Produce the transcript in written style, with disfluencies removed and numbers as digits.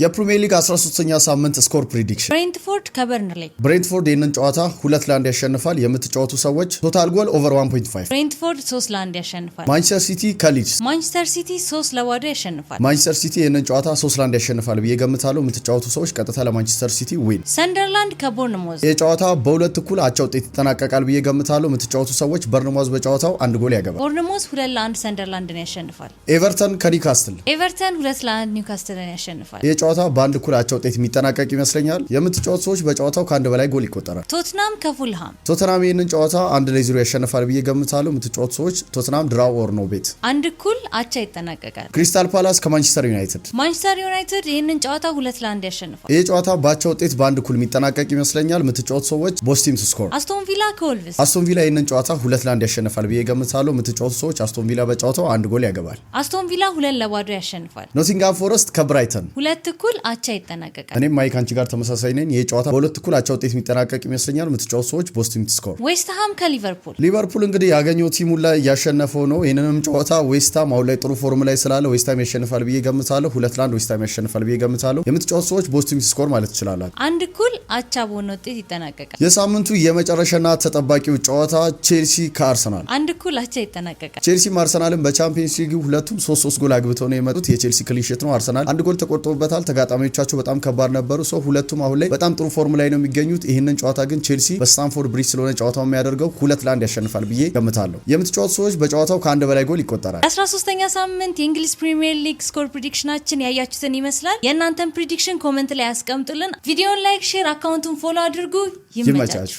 የፕሪሚየር ሊግ 13ኛ ሳምንት ስኮር ፕሪዲክሽን ብሬንትፎርድ ከበርንሌ ብሬንትፎርድ ይህንን ጨዋታ 2-1 ያሸንፋል። የምትጫወቱ ሰዎች ቶታል ጎል ኦቨር 1.5 ብሬንትፎርድ 3-1 ያሸንፋል። ማንቸስተር ሲቲ ከሊድስ ማንቸስተር ሲቲ 3-2 ያሸንፋል። ማንቸስተር ሲቲ ይህንን ጨዋታ 3-1 ያሸንፋል ብዬ ገምታለሁ። የምትጫወቱ ሰዎች ቀጥታ ለማንቸስተር ሲቲ ዊን። ሰንደርላንድ ከቦርንሞዝ የጨዋታ በሁለት እኩል አቻ ውጤት ይጠናቀቃል ብዬ ገምታለሁ። የምትጫወቱ ሰዎች ቦርንሞዝ በጨዋታው አንድ ጎል ያገባል። ቦርንሞዝ 2-1 ሰንደርላንድን ያሸንፋል። ኤቨርተን ከኒውካስትል ኤቨርተን 2-1 ኒውካስትልን ያሸንፋል። የጨዋታ በአንድ እኩል አቻ ውጤት የሚጠናቀቅ ይመስለኛል። የምትጫወቱ ሰዎች በጨዋታው ከአንድ በላይ ጎል ይቆጠራል። ቶትናም ከፉልሃም ቶትናም ይህንን ጨዋታ 1-0 ያሸንፋል ብዬ ገምታለሁ። የምትጫወቱ ሰዎች ቶትናም ድራው ኦር ኖ ቤት አንድ እኩል አቻ ይጠናቀቃል። ክሪስታል ፓላስ ከማንቸስተር ዩናይትድ ማንቸስተር ዩናይትድ ይህንን ጨዋታ 2-1 ያሸንፋል። ይህ ጨዋታ በአቻ ውጤት በአንድ እኩል የሚጠናቀቅ ይመስለኛል። የምትጫወቱ ሰዎች ቦስ ቲም ቱ ስኮር አስቶን ቪላ ከወልቭስ አስቶን ቪላ ይህንን ጨዋታ 2-1 ያሸንፋል ብዬ ገምታለሁ። የምትጫወቱ ሰዎች አስቶን ቪላ በጨዋታው አንድ ጎል ያገባል። አስቶን ቪላ 2-2 ያሸንፋል። ኖቲንጋም ፎረስት ከብራይተን 2 እኩል አቻ ይጠናቀቃል። እኔም ማይክ አንቺ ጋር ተመሳሳይ ነኝ። ይህ ጨዋታ በሁለት እኩል አቻ ውጤት የሚጠናቀቅ ይመስለኛል። የምትጫወቱ ሰዎች ቦስ ቲም ቱ ስኮር ዌስትሃም ከሊቨርፑል ሊቨርፑል እንግዲህ ያገኘው ቲሙ ላይ ያሸነፈው ነው። ይህንንም ጨዋታ ዌስትሃም አሁን ላይ ጥሩ ፎርም ላይ ስላለ ዌስትሃም ያሸንፋል ብዬ ገምታለሁ። 2-1 ዌስትሃም ያሸንፋል ብዬ ገምታለሁ። የምትጫወቱ ሰዎች ቦስ ቲም ቱ ስኮር ማለት ትችላላችሁ። አንድ እኩል አቻ በሆነ ውጤት ይጠናቀቃል። የሳምንቱ የመጨረሻና ተጠባቂው ጨዋታ ቼልሲ ከአርሰናል አንድ እኩል አቻ ይጠናቀቃል። ቼልሲም አርሰናልም በቻምፒየንስ ሊግ ሁለቱም 3 ጎል አግብተው ነው የመጡት። የቼልሲ ክሊንሺት ነው። አርሰናል አንድ ጎል ተቆርጦበታል። ተጋጣሚዎቻቸው በጣም ከባድ ነበሩ። ሁለቱም አሁን ላይ በጣም ጥሩ ፎርም ላይ ነው የሚገኙት። ይህንን ጨዋታ ግን ቼልሲ በስታንፎርድ ብሪጅ ስለሆነ ጨዋታው የሚያደርገው 2-1 ያሸንፋል ብዬ ገምታለሁ። የምትጫወቱ ሰዎች በጨዋታው ከአንድ በላይ ጎል ይቆጠራል። 13ኛ ሳምንት የእንግሊዝ ፕሪሚየር ሊግ ስኮር ፕሪዲክሽናችን ያያችሁትን ይመስላል። የእናንተን ፕሪዲክሽን ኮሜንት ላይ ያስቀምጡልን። ቪዲዮን ላይክ፣ ሼር፣ አካውንቱን ፎሎ አድርጉ። ይመቻችሁ።